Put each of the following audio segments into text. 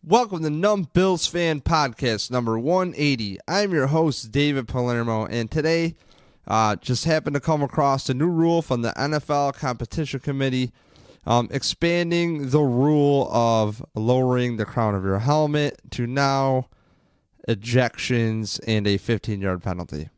Welcome to Numb Bills Fan Podcast number 180. I'm your host, David Palermo, and today just happened to come across a new rule from the NFL Competition Committe, expanding the rule of lowering the crown of your helmet to now ejections and a 15-yard penalty.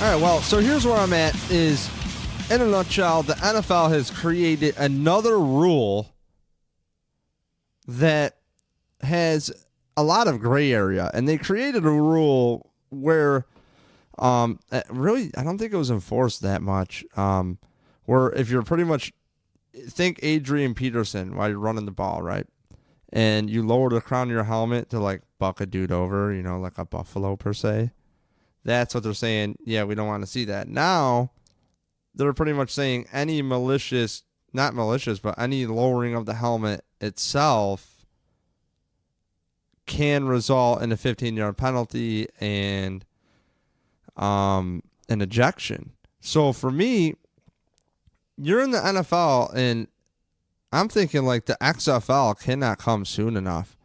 All right, well, so here's where I'm at is, in a nutshell, the NFL has created another rule that has a lot of gray area. And they created a rule where really, I don't think it was enforced that much, where if you're pretty much, think Adrian Peterson while you're running the ball, right? And you lower the crown of your helmet to like buck a dude over, you know, like a buffalo per se. That's what they're saying. Yeah, we don't want to see that. Now, they're pretty much saying any malicious, not malicious, but any lowering of the helmet itself can result in a 15-yard penalty and an ejection. So for me, you're in the NFL, and I'm thinking like the XFL cannot come soon enough.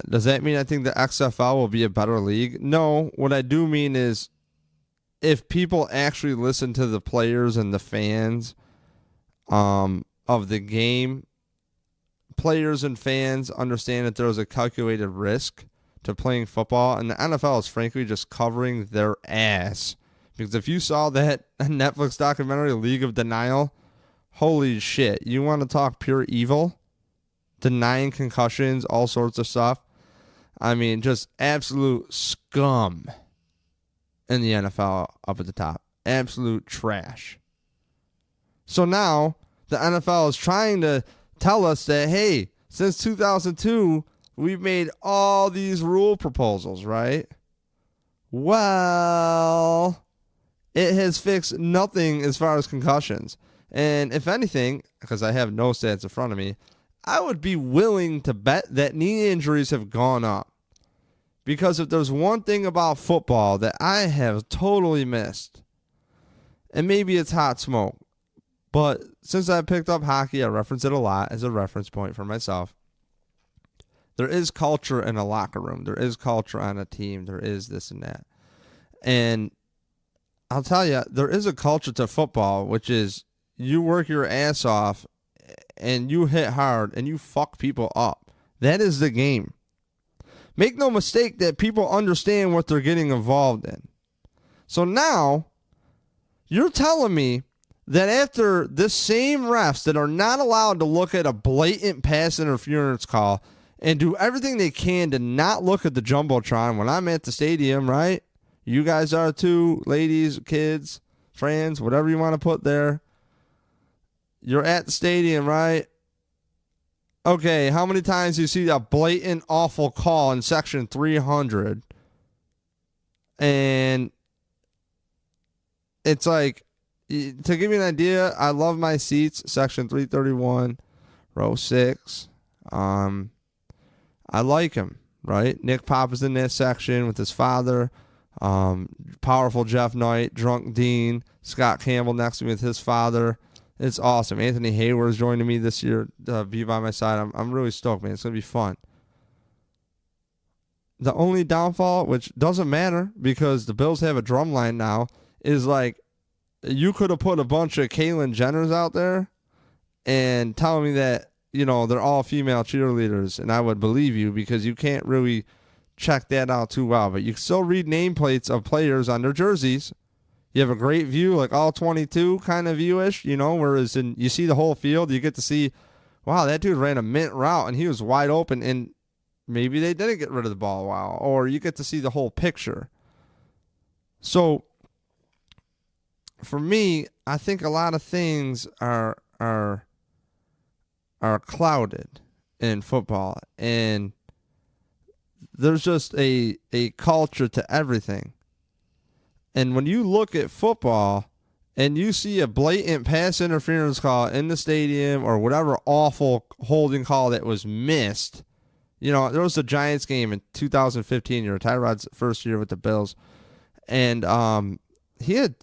Does that mean I think the XFL will be a better league? No. What I do mean is if people actually listen to the players and the fans of the game, players and fans understand that there's a calculated risk to playing football, and the NFL is frankly just covering their ass. Because if you saw that Netflix documentary, League of Denial, holy shit, you want to talk pure evil? Denying concussions, all sorts of stuff. I mean, just absolute scum in the NFL up at the top. Absolute trash. So now the NFL is trying to tell us that, hey, since 2002, we've made all these rule proposals, right? Well, it has fixed nothing as far as concussions. And if anything, because I have no stats in front of me, I would be willing to bet that knee injuries have gone up. Because if there's one thing about football that I have totally missed, and maybe it's hot smoke, but since I picked up hockey, I reference it a lot as a reference point for myself. There is culture in a locker room. There is culture on a team. There is this and that. And I'll tell you, there is a culture to football, which is you work your ass off and you hit hard and you fuck people up. That is the game. Make no mistake that people understand what they're getting involved in. So now, you're telling me that after this same refs that are not allowed to look at a blatant pass interference call and do everything they can to not look at the Jumbotron when I'm at the stadium, right? You guys are too, ladies, kids, friends, whatever you want to put there. You're at the stadium, right? Okay, how many times do you see a blatant, awful call in section 300? And it's like, to give you an idea, I love my seats, section 331, row 6. I like him, right? Nick Pop is in that section with his father. Powerful Jeff Knight, Drunk Dean, Scott Campbell next to me with his father. It's awesome. Anthony Hayward is joining me this year to be by my side. I'm really stoked, man. It's going to be fun. The only downfall, which doesn't matter because the Bills have a drum line now, is like you could have put a bunch of Caitlyn Jenners out there and tell me that, you know, they're all female cheerleaders, and I would believe you because you can't really check that out too well. But you can still read nameplates of players on their jerseys. You have a great view, like all 22 kind of viewish, you know, whereas you see the whole field, you get to see, wow, that dude ran a mint route and he was wide open, and maybe they didn't get rid of the ball a while, or you get to see the whole picture. So for me, I think a lot of things are clouded in football, and there's just a culture to everything. And when you look at football and you see a blatant pass interference call in the stadium or whatever awful holding call that was missed, there was a Giants game in 2015, Tyrod's first year with the Bills, and he had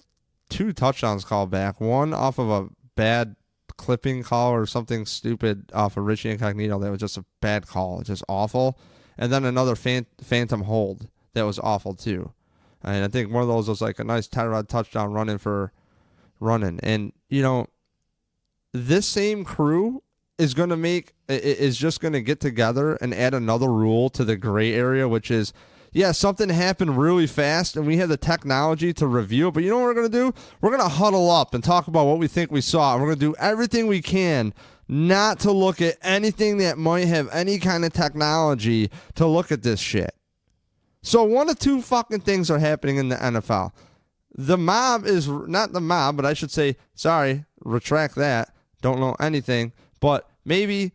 2 touchdowns called back, one off of a bad clipping call or something stupid off of Richie Incognito that was just a bad call, just awful, and then another phantom hold that was awful too. And I think one of those was like a nice Tyrod touchdown running. And, this same crew is just going to get together and add another rule to the gray area, which is, something happened really fast and we have the technology to review it. But you know what we're going to do? We're going to huddle up and talk about what we think we saw. And we're going to do everything we can not to look at anything that might have any kind of technology to look at this shit. So one of 2 fucking things are happening in the NFL. The mob is not the mob, but I should say, sorry, retract that. Don't know anything. But maybe,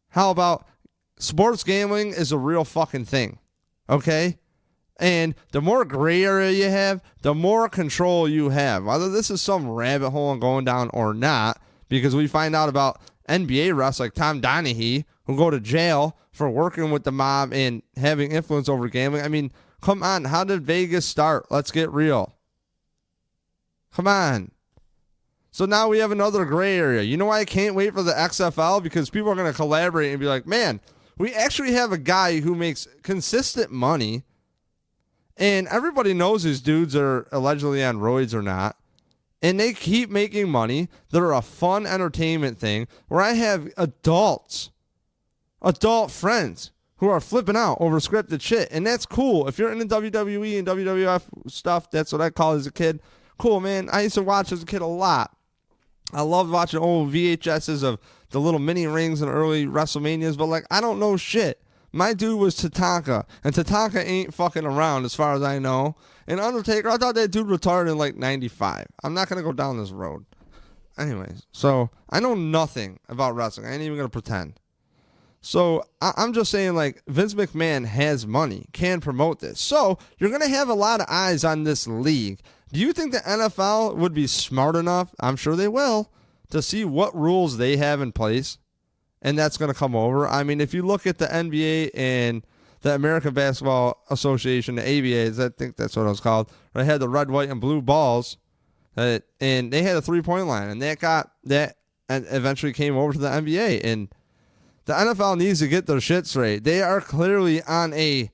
how about sports gambling is a real fucking thing? Okay? And the more gray area you have, the more control you have. Whether this is some rabbit hole I'm going down or not, because we find out about NBA refs like Tom Donahue who go to jail for working with the mob and having influence over gambling. I mean, come on. How did Vegas start? Let's get real. Come on. So now we have another gray area. You know why I can't wait for the XFL? Because people are going to collaborate and be like, man, we actually have a guy who makes consistent money, and everybody knows these dudes are allegedly on roids or not, and they keep making money. They're a fun entertainment thing where I have adult friends who are flipping out over scripted shit, and that's cool. If you're into WWE and WWF stuff, that's what I call it as a kid. Cool, man. I used to watch as a kid a lot. I loved watching old VHSs of the little mini rings and early WrestleManias, but I don't know shit. My dude was Tatanka, and Tatanka ain't fucking around as far as I know. And Undertaker, I thought that dude retired in 95. I'm not going to go down this road. Anyways, so I know nothing about wrestling. I ain't even going to pretend. So I'm just saying, Vince McMahon has money, can promote this. So you're going to have a lot of eyes on this league. Do you think the NFL would be smart enough, I'm sure they will, to see what rules they have in place? And that's going to come over. I mean, if you look at the NBA and the American Basketball Association, the ABA, I think that's what it was called, they had the red, white, and blue balls, and they had a 3-point line, and that eventually came over to the NBA. And the NFL needs to get their shit straight. They are clearly on a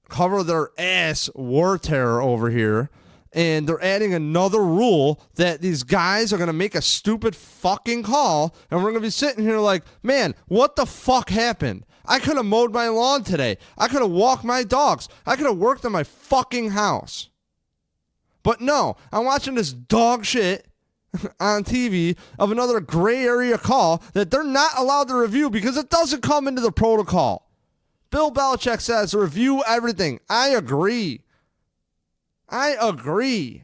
cover their ass war terror over here. And they're adding another rule that these guys are going to make a stupid fucking call. And we're going to be sitting here like, man, what the fuck happened? I could have mowed my lawn today. I could have walked my dogs. I could have worked on my fucking house. But no, I'm watching this dog shit on TV of another gray area call that they're not allowed to review because it doesn't come into the protocol. Bill Belichick says review everything. I agree. And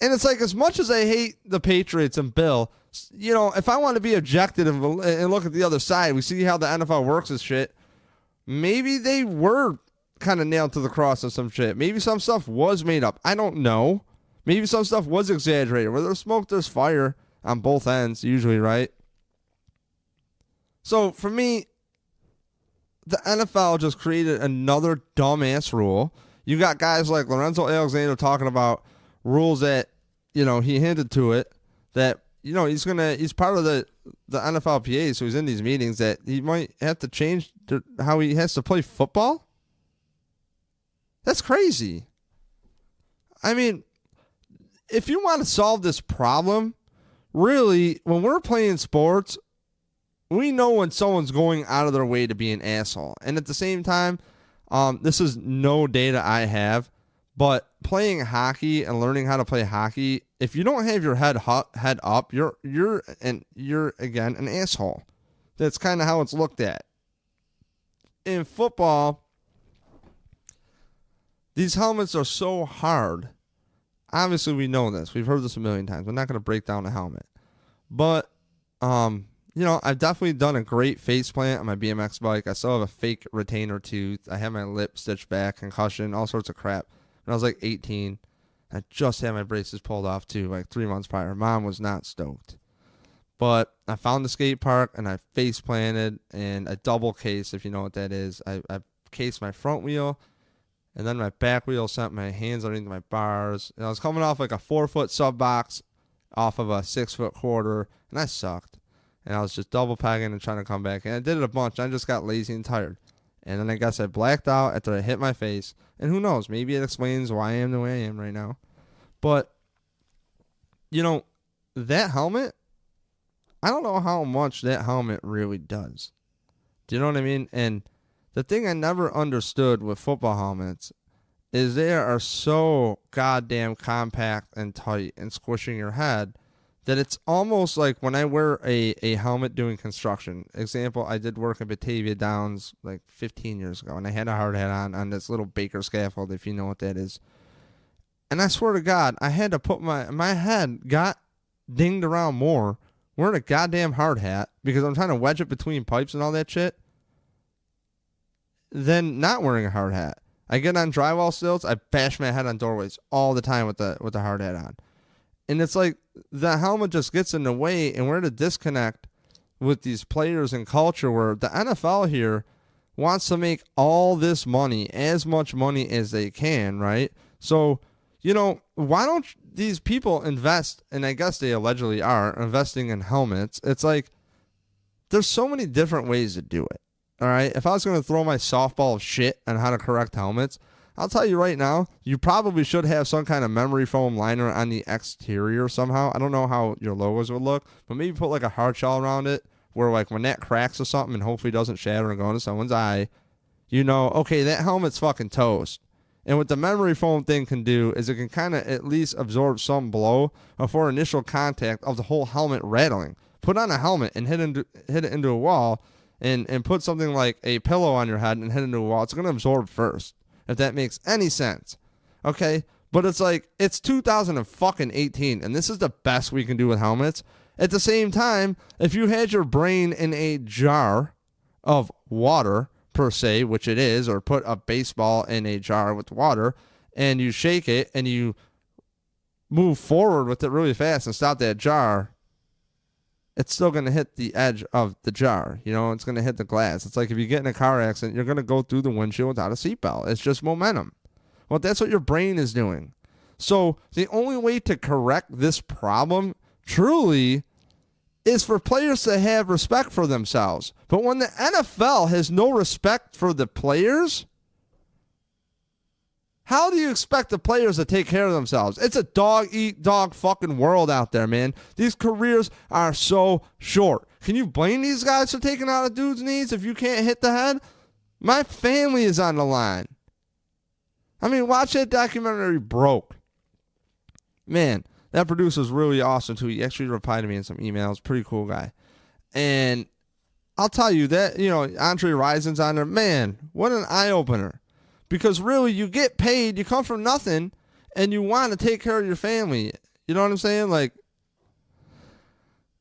it's as much as I hate the Patriots and Bill, if I want to be objective and look at the other side, we see how the NFL works and shit. Maybe they were kind of nailed to the cross of some shit. Maybe some stuff was made up. I don't know. Maybe some stuff was exaggerated. Where there's smoke, there's fire on both ends, usually, right? So for me, the NFL just created another dumbass rule. You got guys like Lorenzo Alexander talking about rules that, he hinted to it that, he's part of the NFLPA, so he's in these meetings that he might have to change how he has to play football. That's crazy. I mean, if you want to solve this problem, really, when we're playing sports, we know when someone's going out of their way to be an asshole. And at the same time, this is no data I have, but playing hockey and learning how to play hockey, if you don't have your head up, you're again an asshole. That's kind of how it's looked at. In football, these helmets are so hard. Obviously, we know this. We've heard this a million times. We're not going to break down a helmet, but I've definitely done a great face plant on my BMX bike. I still have a fake retainer tooth. I have my lip stitched back, concussion, all sorts of crap. I was like 18. I just had my braces pulled off too, like 3 months prior. Mom was not stoked. But I found the skate park and I face planted and I double case, if you know what that is. I cased my front wheel and then my back wheel sent my hands underneath my bars. And I was coming off like a 4-foot sub box off of a 6-foot quarter, and I sucked. And I was just double pegging and trying to come back. And I did it a bunch. I just got lazy and tired. And then I guess I blacked out after I hit my face. And who knows? Maybe it explains why I am the way I am right now. But, you know, that helmet, I don't know how much that helmet really does. Do you know what I mean? And the thing I never understood with football helmets is they are so goddamn compact and tight and squishing your head that it's almost like when I wear a helmet doing construction. Example, I did work at Batavia Downs like 15 years ago, and I had a hard hat on this little Baker scaffold, if you know what that is. And I swear to God, I had to put my head got dinged around more wearing a goddamn hard hat because I'm trying to wedge it between pipes and all that shit than not wearing a hard hat. I get on drywall stilts, I bash my head on doorways all the time with the hard hat on. And it's like the helmet just gets in the way, and we're at a disconnect with these players and culture where the NFL here wants to make all this money, as much money as they can, right? So, you know, why don't these people invest, and I guess they allegedly are, investing in helmets? It's like there's so many different ways to do it, all right? If I was going to throw my softball of shit on how to correct helmets, I'll tell you right now, you probably should have some kind of memory foam liner on the exterior somehow. I don't know how your logos would look, but maybe put like a hard shell around it where like when that cracks or something and hopefully doesn't shatter and go into someone's eye, you know, okay, that helmet's fucking toast. And what the memory foam thing can do is it can kind of at least absorb some blow before initial contact of the whole helmet rattling. Put on a helmet and hit it into a wall and put something like a pillow on your head and hit it into a wall. It's going to absorb first, if that makes any sense. Okay? But it's like, it's 2018, and this is the best we can do with helmets. At the same time, if you had your brain in a jar of water, per se, which it is, or put a baseball in a jar with water, and you shake it, and you move forward with it really fast and stop that jar, it's still going to hit the edge of the jar. You know, it's going to hit the glass. It's like if you get in a car accident, you're going to go through the windshield without a seatbelt. It's just momentum. Well, that's what your brain is doing. So the only way to correct this problem, truly, is for players to have respect for themselves. But when the NFL has no respect for the players, how do you expect the players to take care of themselves? It's a dog-eat-dog fucking world out there, man. These careers are so short. Can you blame these guys for taking out a dude's knees if you can't hit the head? My family is on the line. I mean, watch that documentary, Broke. Man, that producer's really awesome, too. He actually replied to me in some emails. Pretty cool guy. And I'll tell you that, you know, Andre Rison's on there. Man, what an eye-opener. Because really, you get paid, you come from nothing, and you want to take care of your family. You know what I'm saying? Like,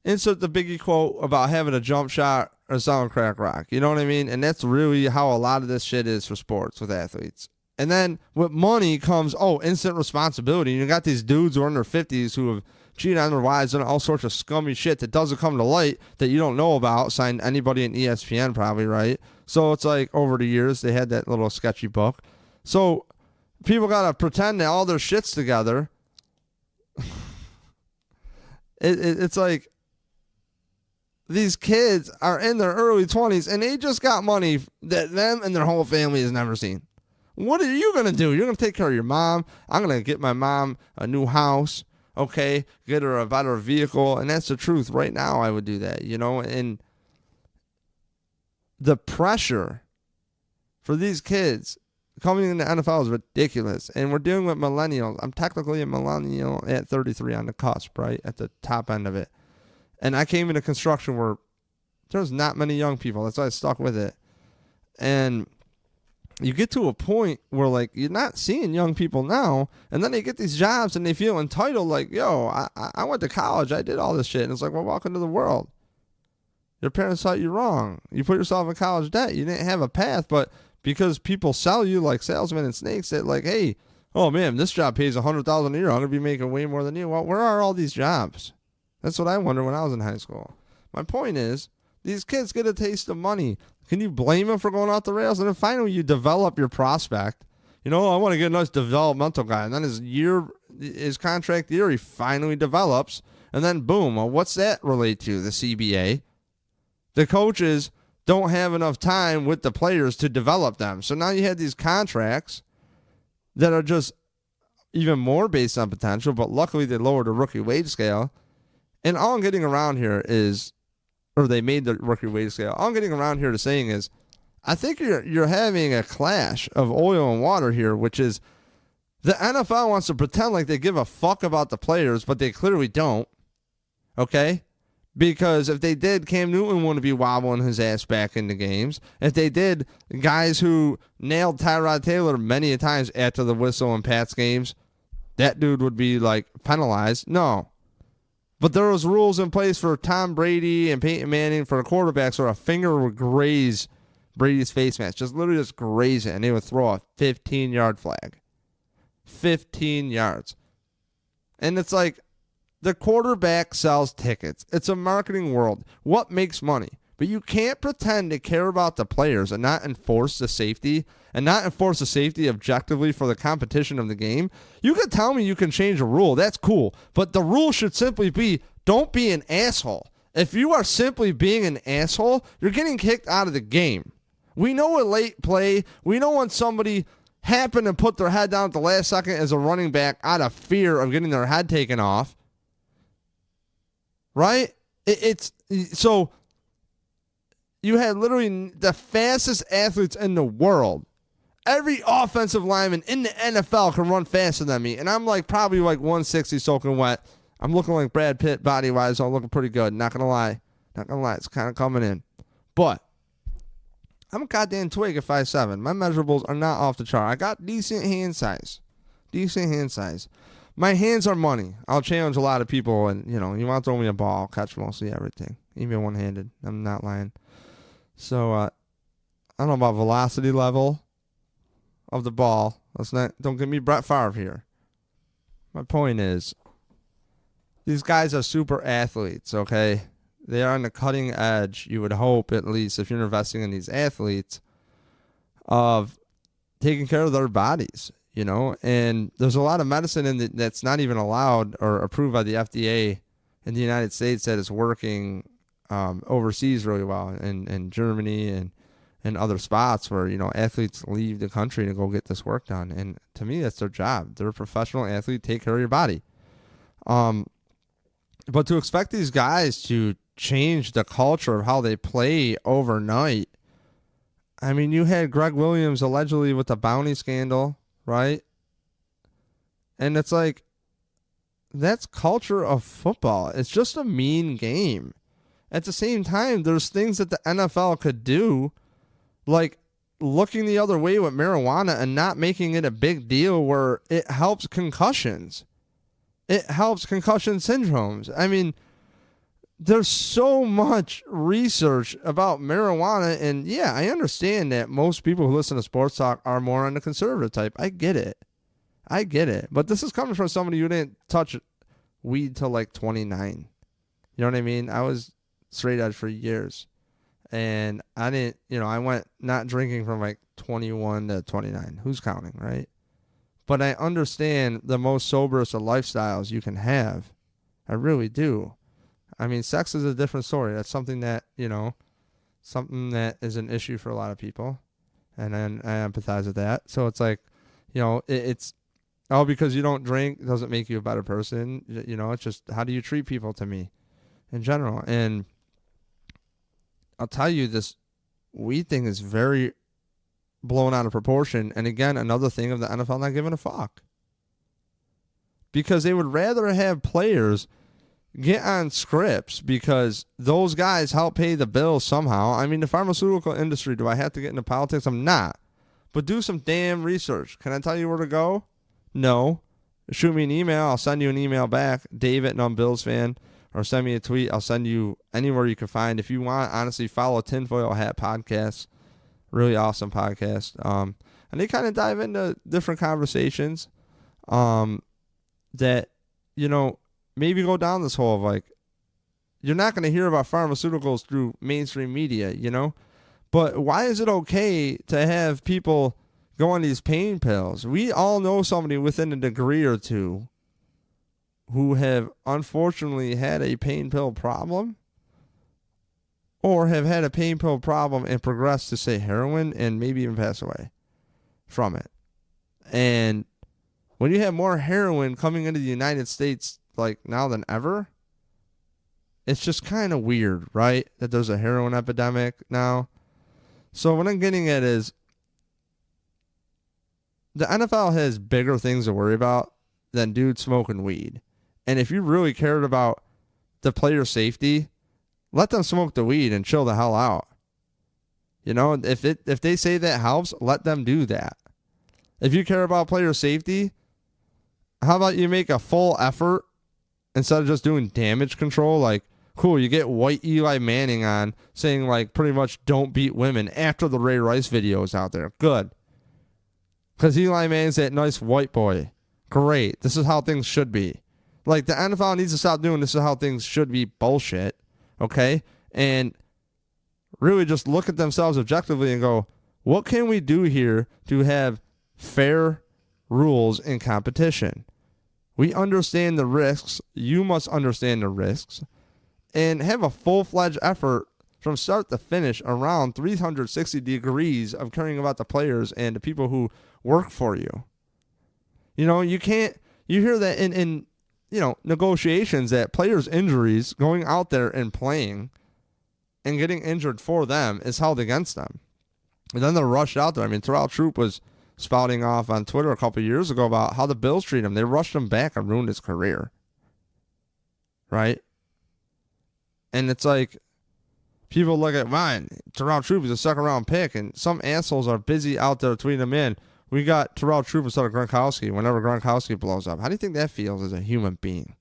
insert the Biggie quote about having a jump shot or selling crack rock. You know what I mean? And that's really how a lot of this shit is for sports with athletes. And then with money comes, instant responsibility. You got these dudes who are in their 50s who have cheated on their wives and all sorts of scummy shit that doesn't come to light that you don't know about. Signed anybody in ESPN probably, right? So it's like over the years they had that little sketchy book. So people got to pretend that all their shit's together. It's like these kids are in their early 20s and they just got money that them and their whole family has never seen. What are you going to do? You're going to take care of your mom. I'm going to get my mom a new house, okay? Get her a better vehicle. And that's the truth. Right now, I would do that, you know? And the pressure for these kids coming into the NFL is ridiculous. And we're dealing with millennials. I'm technically a millennial at 33 on the cusp, right? At the top end of it. And I came into construction where there's not many young people. That's why I stuck with it. And you get to a point where, like, you're not seeing young people now, and then they get these jobs and they feel entitled, like, yo, I went to college, I did all this shit. And it's like, well, welcome to the world. Your parents thought you wrong. You put yourself in college debt. You didn't have a path, but because people sell you like salesmen and snakes that, like, hey, oh man, this job pays $100,000 a year. I'm gonna be making way more than you. Well, where are all these jobs? That's what I wonder when I was in high school. My point is, these kids get a taste of money. Can you blame them for going off the rails? And then finally you develop your prospect. You know, I want to get a nice developmental guy. And then his contract year, he finally develops. And then boom, well, what's that relate to? The CBA. The coaches don't have enough time with the players to develop them. So now you have these contracts that are just even more based on potential, but luckily they lowered the rookie wage scale. And all I'm getting around here is, or they made the rookie wage scale. All I'm getting around here to saying is, I think you're having a clash of oil and water here, which is the NFL wants to pretend like they give a fuck about the players, but they clearly don't. Okay? Because if they did, Cam Newton wouldn't be wobbling his ass back into games. If they did, guys who nailed Tyrod Taylor many a times after the whistle in Pats games, that dude would be like penalized. No. But there was rules in place for Tom Brady and Peyton Manning for the quarterbacks where a finger would graze Brady's face mask. Just literally just graze it, and they would throw a 15-yard flag. 15 yards. And it's like, the quarterback sells tickets. It's a marketing world. What makes money? But you can't pretend to care about the players and not enforce the safety objectively for the competition of the game. You can tell me you can change a rule. That's cool. But the rule should simply be, don't be an asshole. If you are simply being an asshole, you're getting kicked out of the game. We know a late play. We know when somebody happened to put their head down at the last second as a running back out of fear of getting their head taken off. Right? So you had literally the fastest athletes in the world. Every offensive lineman in the NFL can run faster than me. And I'm probably 160 soaking wet. I'm looking like Brad Pitt body-wise. So I'm looking pretty good. Not going to lie. It's kind of coming in. But I'm a goddamn twig at 5'7". My measurables are not off the chart. I got decent hand size. My hands are money. I'll challenge a lot of people, and, you want to throw me a ball, I'll catch mostly everything, even one-handed. I'm not lying. So, I don't know about velocity level of the ball. Don't give me Brett Favre here. My point is, these guys are super athletes, okay? They are on the cutting edge, you would hope, at least, if you're investing in these athletes, of taking care of their bodies. And there's a lot of medicine that's not even allowed or approved by the FDA in the United States that is working overseas really well in Germany and other spots where, athletes leave the country to go get this work done. And to me, that's their job. They're a professional athlete. Take care of your body. But to expect these guys to change the culture of how they play overnight, I mean, you had Greg Williams allegedly with the bounty scandal, right? And it's like, that's culture of football. It's just a mean game. At the same time, there's things that the NFL could do, like looking the other way with marijuana and not making it a big deal where it helps concussions. It helps concussion syndromes. I mean, there's so much research about marijuana, and yeah, I understand that most people who listen to sports talk are more on the conservative type. I get it. But this is coming from somebody who didn't touch weed till 29. You know what I mean? I was straight edge for years. And I didn't, I went not drinking from 21 to 29. Who's counting, right? But I understand the most soberest of lifestyles you can have. I really do. I mean, sex is a different story. That's something that, something that is an issue for a lot of people. And then I empathize with that. So it's it's, because you don't drink doesn't make you a better person. It's just, how do you treat people to me in general? And I'll tell you, this weed thing is very blown out of proportion. And again, another thing of the NFL not giving a fuck. Because they would rather have players get on scripts because those guys help pay the bills somehow. I mean, the pharmaceutical industry, do I have to get into politics? I'm not. But do some damn research. Can I tell you where to go? No. Shoot me an email. I'll send you an email back. Dave@numbillsfan. Or send me a tweet. I'll send you anywhere you can find. If you want, honestly, follow Tinfoil Hat Podcast. Really awesome podcast. And they kind of dive into different conversations. that, maybe go down this hole of like, you're not going to hear about pharmaceuticals through mainstream media, But why is it okay to have people go on these pain pills? We all know somebody within a degree or two who have unfortunately had a pain pill problem or have had a pain pill problem and progressed to, say, heroin and maybe even pass away from it. And when you have more heroin coming into the United States like now than ever, it's just kind of weird, right? That there's a heroin epidemic now. So what I'm getting at is the NFL has bigger things to worry about than dudes smoking weed. And if you really cared about the player safety, let them smoke the weed and chill the hell out. If they say that helps, let them do that. If you care about player safety, how about you make a full effort instead of just doing damage control? Like, cool, you get white Eli Manning on saying, like, pretty much don't beat women after the Ray Rice video is out there. Good. Because Eli Manning's that nice white boy. Great. This is how things should be. Like, the NFL needs to stop doing this is how things should be bullshit. Okay? And really just look at themselves objectively and go, what can we do here to have fair rules in competition? We understand the risks. You must understand the risks. And have a full-fledged effort from start to finish around 360 degrees of caring about the players and the people who work for you. You can't, you hear that in negotiations that players' injuries, going out there and playing and getting injured for them is held against them. And then they're rushed out there. I mean, Terrell Troop was spouting off on Twitter a couple of years ago about how the Bills treat him. They rushed him back and ruined his career. Right? And it's like, people look at, man, Terrell Troop is a second-round pick, and some assholes are busy out there tweeting him in. We got Terrell Troop instead of Gronkowski whenever Gronkowski blows up. How do you think that feels as a human being?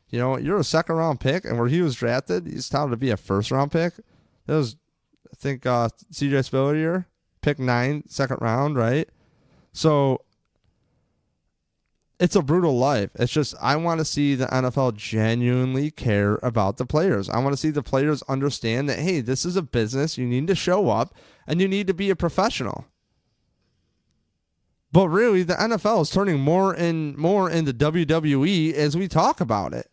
You're a second-round pick, and where he was drafted, he's touted to be a first-round pick. That was, I think, C.J. Spiller year, pick 9, second round, right? So it's a brutal life. It's just, I want to see the NFL genuinely care about the players. I want to see the players understand that, hey, this is a business. You need to show up, and you need to be a professional. But really, the NFL is turning more and more into WWE as we talk about it.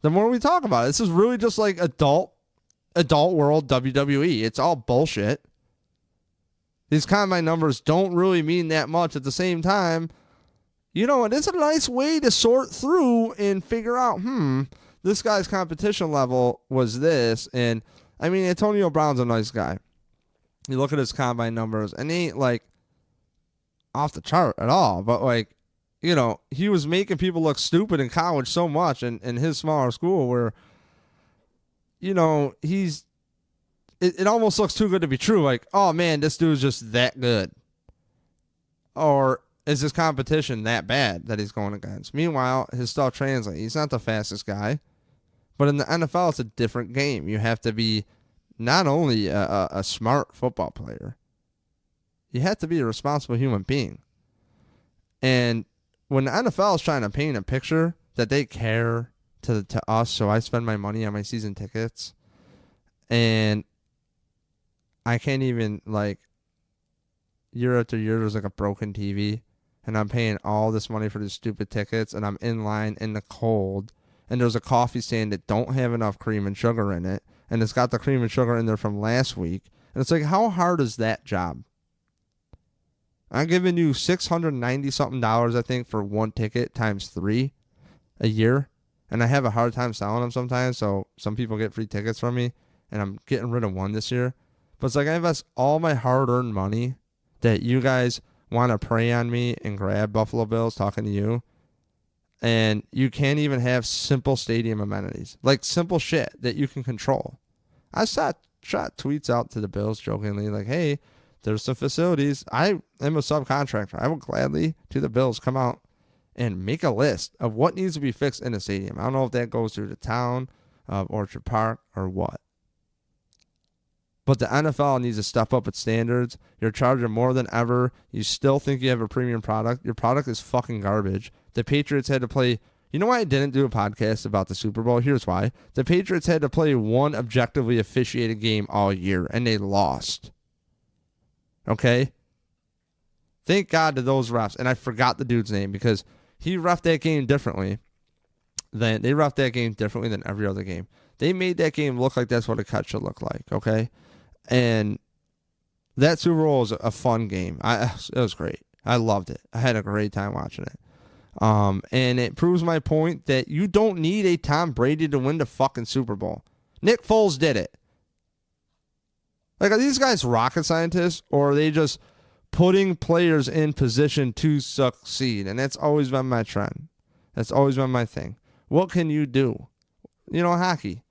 The more we talk about it, this is really just like adult world WWE. It's all bullshit. These combine numbers don't really mean that much. At the same time, it is a nice way to sort through and figure out, this guy's competition level was this. And, I mean, Antonio Brown's a nice guy. You look at his combine numbers, and he ain't, like, off the chart at all. But, like, he was making people look stupid in college so much in his smaller school where, it almost looks too good to be true. Like, oh, man, this dude's just that good. Or is his competition that bad that he's going against? Meanwhile, his stuff translates. He's not the fastest guy. But in the NFL, it's a different game. You have to be not only a smart football player, you have to be a responsible human being. And when the NFL is trying to paint a picture that they care to us, so I spend my money on my season tickets, and I can't even, like, year after year, there's like a broken TV, and I'm paying all this money for these stupid tickets, and I'm in line in the cold, and there's a coffee stand that don't have enough cream and sugar in it, and it's got the cream and sugar in there from last week, and it's like, how hard is that job? I'm giving you $690-something, I think, for one ticket times 3 a year, and I have a hard time selling them sometimes, so some people get free tickets from me, and I'm getting rid of one this year. But it's like I invest all my hard-earned money that you guys want to prey on me and grab Buffalo Bills talking to you, and you can't even have simple stadium amenities, like simple shit that you can control. I shot tweets out to the Bills jokingly, like, hey, there's some facilities. I am a subcontractor. I will gladly, to the Bills, come out and make a list of what needs to be fixed in a stadium. I don't know if that goes through the town of Orchard Park or what. But the NFL needs to step up its standards. You're charging more than ever. You still think you have a premium product. Your product is fucking garbage. The Patriots had to play. You know why I didn't do a podcast about the Super Bowl? Here's why. The Patriots had to play one objectively officiated game all year, and they lost. Okay? Thank God to those refs. And I forgot the dude's name because he reffed that game differently. They reffed that game differently than every other game. They made that game look like that's what a cut should look like, okay? And that Super Bowl was a fun game. It was great. I loved it. I had a great time watching it. And it proves my point that you don't need a Tom Brady to win the fucking Super Bowl. Nick Foles did it. Like, are these guys rocket scientists, or are they just putting players in position to succeed? And that's always been my trend. That's always been my thing. What can you do? You know, hockey.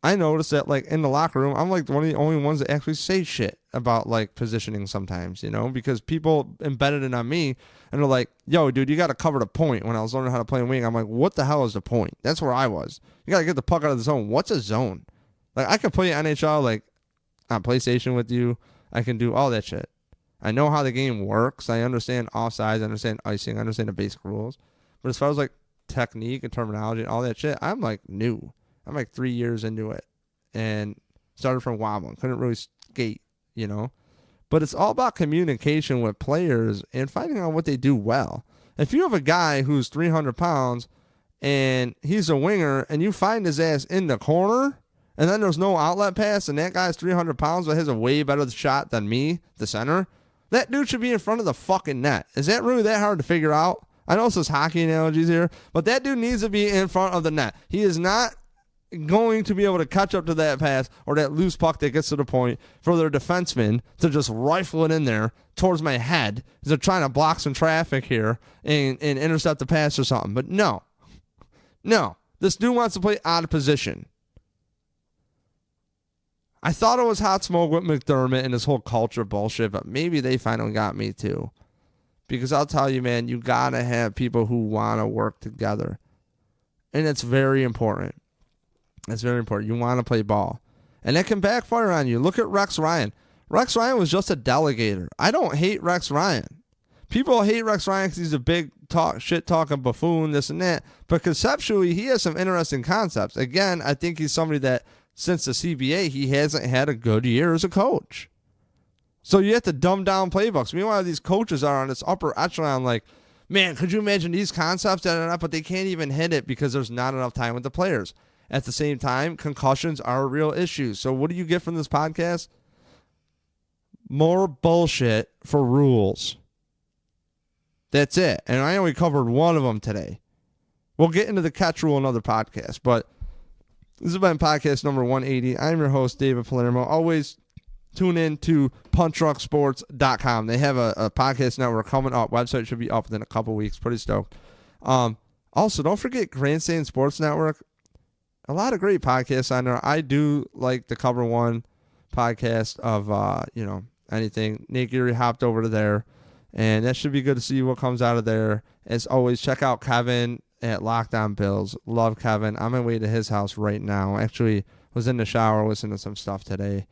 I noticed that, like, in the locker room, I'm like one of the only ones that actually say shit about, like, positioning sometimes, you know, because people embedded it on me and they're like, yo, dude, you got to cover the point. When I was learning how to play wing, I'm like, what the hell is the point? That's where I was. You got to get the puck out of the zone. What's a zone? Like, I could play NHL, like, on PlayStation with you. I can do all that shit. I know how the game works. I understand offsides. I understand icing. I understand the basic rules. But as far as, like, technique and terminology and all that shit, I'm, like, new. I'm like 3 years into it and started from wobbling. Couldn't really skate, you know. But it's all about communication with players and finding out what they do well. If you have a guy who's 300 pounds and he's a winger and you find his ass in the corner and then there's no outlet pass and that guy's 300 pounds but has a way better shot than me, the center, that dude should be in front of the fucking net. Is that really that hard to figure out? I know it's just hockey analogies here, but that dude needs to be in front of the net. He is not going to be able to catch up to that pass or that loose puck that gets to the point for their defenseman to just rifle it in there towards my head. They're trying to block some traffic here and intercept the pass or something. But no, this dude wants to play out of position. I thought it was hot smoke with McDermott and this whole culture bullshit, but maybe they finally got me too. Because I'll tell you, man, you got to have people who want to work together. And it's very important. It's very important. You want to play ball. And that can backfire on you. Look at Rex Ryan. Rex Ryan was just a delegator. I don't hate Rex Ryan. People hate Rex Ryan because he's a big shit-talking buffoon, this and that. But conceptually, he has some interesting concepts. Again, I think he's somebody that, since the CBA, he hasn't had a good year as a coach. So you have to dumb down playbooks. Meanwhile, these coaches are on this upper echelon like, man, could you imagine these concepts? But they can't even hit it because there's not enough time with the players. At the same time, concussions are a real issue. So what do you get from this podcast? More bullshit for rules. That's it. And I only covered one of them today. We'll get into the catch rule in another podcast. But this has been podcast number 180. I'm your host, David Palermo. Always tune in to punchdrunksports.com. They have a podcast network coming up. Website should be up within a couple weeks. Pretty stoked. Also, don't forget Grandstand Sports Network. A lot of great podcasts on there. I do like the Cover One podcast of, anything. Nate Geary hopped over to there, and that should be good to see what comes out of there. As always, check out Kevin at Lockdown Bills. Love Kevin. I'm on my way to his house right now. Actually, was in the shower listening to some stuff today,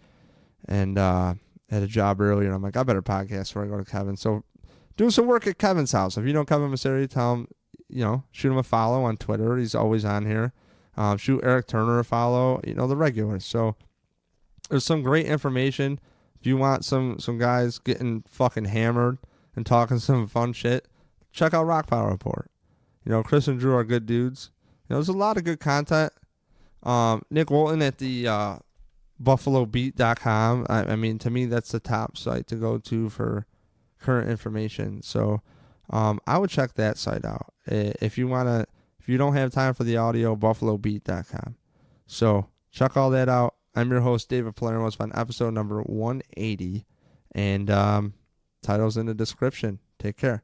and had a job earlier. And I'm like, I better podcast before I go to Kevin. So doing some work at Kevin's house. If you know Kevin Masseri, tell him, shoot him a follow on Twitter. He's always on here. Shoot Eric Turner a follow, the regulars. So there's some great information. If you want some guys getting fucking hammered and talking some fun shit, check out Rock Power Report. Chris and Drew are good dudes. There's a lot of good content. Nick Walton at the buffalobeat.com. I mean, to me, that's the top site to go to for current information. So I would check that site out. If you don't have time for the audio, buffalobeat.com. So check all that out. I'm your host, David Palermo. It's been episode number 180. And title's in the description. Take care.